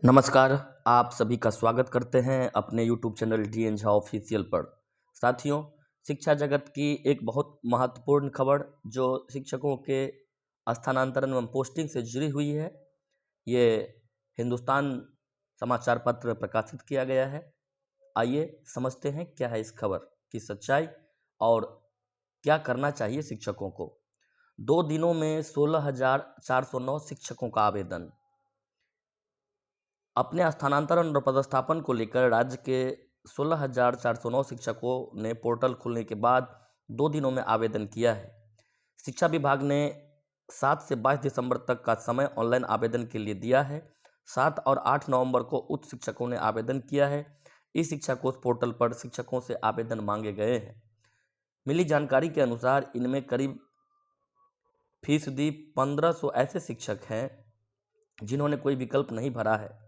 नमस्कार। आप सभी का स्वागत करते हैं अपने YouTube channel D Jha official पर। साथियों, शिक्षा जगत की एक बहुत महत्वपूर्ण खबर जो शिक्षकों के स्थानांतरण एवं पोस्टिंग से जुड़ी हुई है, ये हिंदुस्तान समाचार पत्र में प्रकाशित किया गया है। आइए समझते हैं क्या है इस खबर की सच्चाई और क्या करना चाहिए शिक्षकों को। 2 दिनों में 16,409 शिक्षकों का आवेदन। अपने स्थानांतरण और पदस्थापन को लेकर राज्य के 16,409 शिक्षकों ने पोर्टल खुलने के बाद 2 दिनों में आवेदन किया है। शिक्षा विभाग ने 7 से 22 दिसंबर तक का समय ऑनलाइन आवेदन के लिए दिया है। 7 और 8 नवंबर को उच्च शिक्षकों ने आवेदन किया है। इस शिक्षा कोष पोर्टल पर शिक्षकों से आवेदन मांगे गए हैं। मिली जानकारी के अनुसार इनमें करीब फीसदी 1500 ऐसे शिक्षक हैं जिन्होंने कोई विकल्प नहीं भरा है।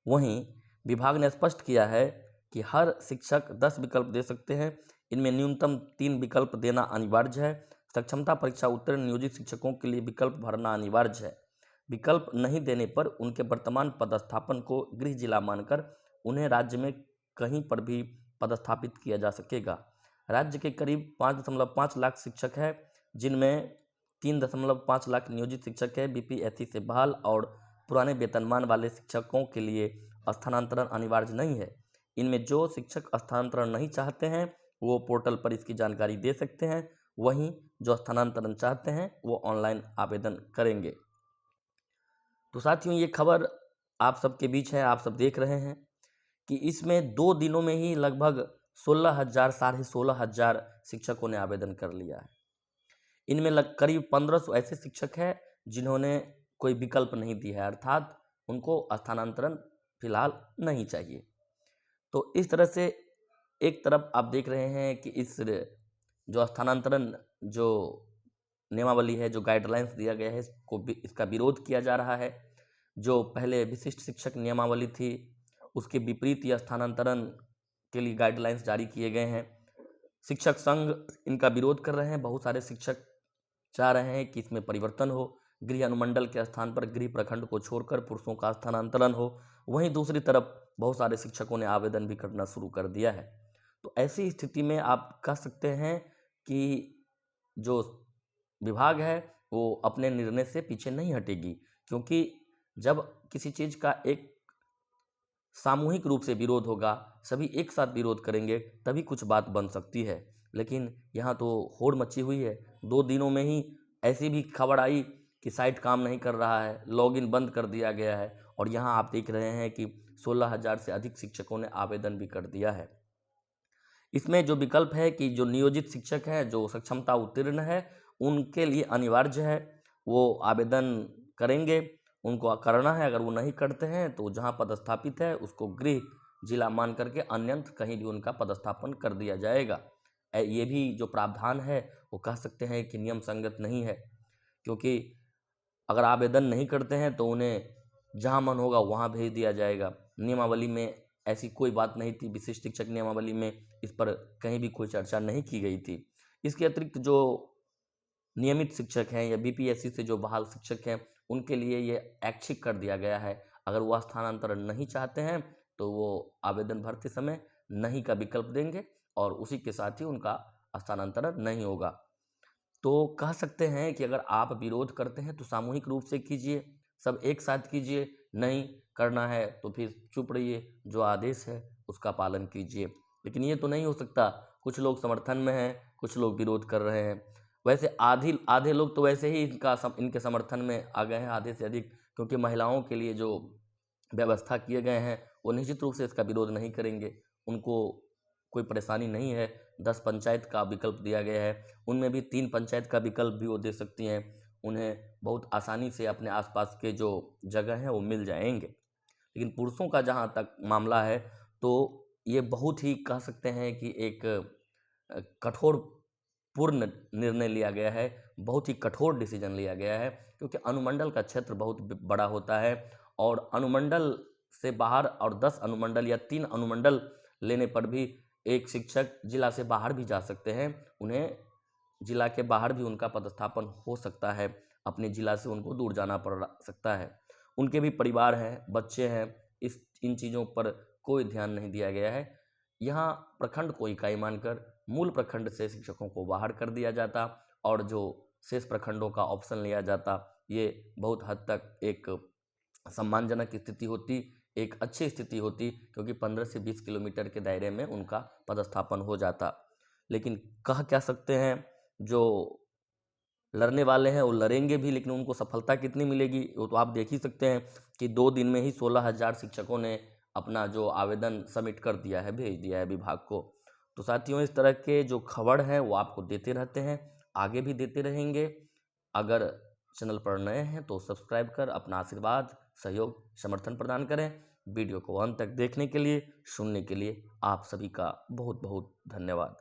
वहीं विभाग ने स्पष्ट किया है कि हर शिक्षक 10 विकल्प दे सकते हैं। इनमें न्यूनतम 3 विकल्प देना अनिवार्य है। सक्षमता परीक्षा उत्तीर्ण नियोजित शिक्षकों के लिए विकल्प भरना अनिवार्य है। विकल्प नहीं देने पर उनके वर्तमान पदस्थापन को गृह जिला मानकर उन्हें राज्य में कहीं पर भी पदस्थापित किया जा सकेगा। राज्य के करीब 5.5 लाख शिक्षक हैं, जिनमें 3.5 लाख नियोजित शिक्षक है। बीपीएससी से बहाल और पुराने वेतनमान वाले शिक्षकों के लिए स्थानांतरण अनिवार्य नहीं है। इनमें जो शिक्षक स्थानांतरण नहीं चाहते हैं वो पोर्टल पर इसकी जानकारी दे सकते हैं। वहीं जो स्थानांतरण चाहते हैं वो ऑनलाइन आवेदन करेंगे। तो साथियों, ये खबर आप सबके बीच है, आप सब देख रहे हैं कि इसमें 2 दिनों में ही लगभग 16,000 साढ़े 16,000 शिक्षकों ने आवेदन कर लिया है। इनमें करीब 1500 ऐसे शिक्षक हैं जिन्होंने कोई विकल्प नहीं दिया है, अर्थात उनको स्थानांतरण फिलहाल नहीं चाहिए। तो इस तरह से एक तरफ आप देख रहे हैं कि इस जो स्थानांतरण जो नियमावली है, जो गाइडलाइंस दिया गया है, इसका विरोध किया जा रहा है। जो पहले विशिष्ट शिक्षक नियमावली थी उसके विपरीत यह स्थानांतरण के लिए गाइडलाइंस जारी किए गए हैं। शिक्षक संघ इनका विरोध कर रहे हैं। बहुत सारे शिक्षक चाह रहे हैं कि इसमें परिवर्तन हो, गृह अनुमंडल के स्थान पर गृह प्रखंड को छोड़कर पुरुषों का स्थानांतरण हो। वहीं दूसरी तरफ बहुत सारे शिक्षकों ने आवेदन भी करना शुरू कर दिया है। तो ऐसी स्थिति में आप कह सकते हैं कि जो विभाग है वो अपने निर्णय से पीछे नहीं हटेगी, क्योंकि जब किसी चीज़ का एक सामूहिक रूप से विरोध होगा, सभी एक साथ विरोध करेंगे, तभी कुछ बात बन सकती है। लेकिन यहाँ तो होड़ मची हुई है। 2 दिनों में ही ऐसी भी खबर आई कि साइट काम नहीं कर रहा है, लॉगिन बंद कर दिया गया है। और यहाँ आप देख रहे हैं कि 16,000 से अधिक शिक्षकों ने आवेदन भी कर दिया है। इसमें जो विकल्प है कि जो नियोजित शिक्षक हैं, जो सक्षमता उत्तीर्ण है, उनके लिए अनिवार्य है, वो आवेदन करेंगे, उनको करना है। अगर वो नहीं करते हैं तो जहाँ पदस्थापित है उसको गृह जिला मान करके अन्यत्र कहीं भी उनका पदस्थापन कर दिया जाएगा। ये भी जो प्रावधान है वो कह सकते हैं कि नियम संगत नहीं है, क्योंकि अगर आवेदन नहीं करते हैं तो उन्हें जहाँ मन होगा वहाँ भेज दिया जाएगा। नियमावली में ऐसी कोई बात नहीं थी, विशिष्ट शिक्षक नियमावली में इस पर कहीं भी कोई चर्चा नहीं की गई थी। इसके अतिरिक्त जो नियमित शिक्षक हैं या बीपीएससी से जो बहाल शिक्षक हैं, उनके लिए ये ऐच्छिक कर दिया गया है। अगर वो स्थानांतरण नहीं चाहते हैं तो वो आवेदन भरते समय नहीं का विकल्प देंगे और उसी के साथ ही उनका स्थानांतरण नहीं होगा। तो कह सकते हैं कि अगर आप विरोध करते हैं तो सामूहिक रूप से कीजिए, सब एक साथ कीजिए। नहीं करना है तो फिर चुप रहिए, जो आदेश है उसका पालन कीजिए। लेकिन ये तो नहीं हो सकता। कुछ लोग समर्थन में हैं, कुछ लोग विरोध कर रहे हैं। वैसे आधे लोग तो वैसे ही इनके समर्थन में आ गए हैं, आधे से अधिक, क्योंकि महिलाओं के लिए जो व्यवस्था किए गए हैं वो निश्चित रूप से इसका विरोध नहीं करेंगे। उनको कोई परेशानी नहीं है। 10 पंचायत का विकल्प दिया गया है, उनमें भी 3 पंचायत का विकल्प भी वो दे सकती हैं। उन्हें बहुत आसानी से अपने आसपास के जो जगह हैं वो मिल जाएंगे। लेकिन पुरुषों का जहाँ तक मामला है तो ये बहुत ही कह सकते हैं कि एक कठोर पूर्ण निर्णय लिया गया है, बहुत ही कठोर डिसीजन लिया गया है, क्योंकि अनुमंडल का क्षेत्र बहुत बड़ा होता है और अनुमंडल से बाहर और 10 अनुमंडल या 3 अनुमंडल लेने पर भी एक शिक्षक जिला से बाहर भी जा सकते हैं। उन्हें जिला के बाहर भी उनका पदस्थापन हो सकता है, अपने जिला से उनको दूर जाना पड़ सकता है। उनके भी परिवार हैं, बच्चे हैं, इन चीज़ों पर कोई ध्यान नहीं दिया गया है। यहाँ प्रखंड को इकाई मानकर मूल प्रखंड से शिक्षकों को बाहर कर दिया जाता और जो शेष प्रखंडों का ऑप्शन लिया जाता, ये बहुत हद तक एक सम्मानजनक स्थिति होती, एक अच्छी स्थिति होती, क्योंकि 15 से 20 किलोमीटर के दायरे में उनका पदस्थापन हो जाता। लेकिन कह क्या सकते हैं, जो लड़ने वाले हैं वो लड़ेंगे भी, लेकिन उनको सफलता कितनी मिलेगी वो तो आप देख ही सकते हैं कि 2 दिन में ही 16,000 शिक्षकों ने अपना जो आवेदन सबमिट कर दिया है, भेज दिया है विभाग को। तो साथियों, इस तरह के जो खबर हैं वो आपको देते रहते हैं, आगे भी देते रहेंगे। अगर चैनल पर नए हैं तो सब्सक्राइब कर अपना आशीर्वाद, सहयोग, समर्थन प्रदान करें। वीडियो को अंत तक देखने के लिए, सुनने के लिए आप सभी का बहुत बहुत धन्यवाद।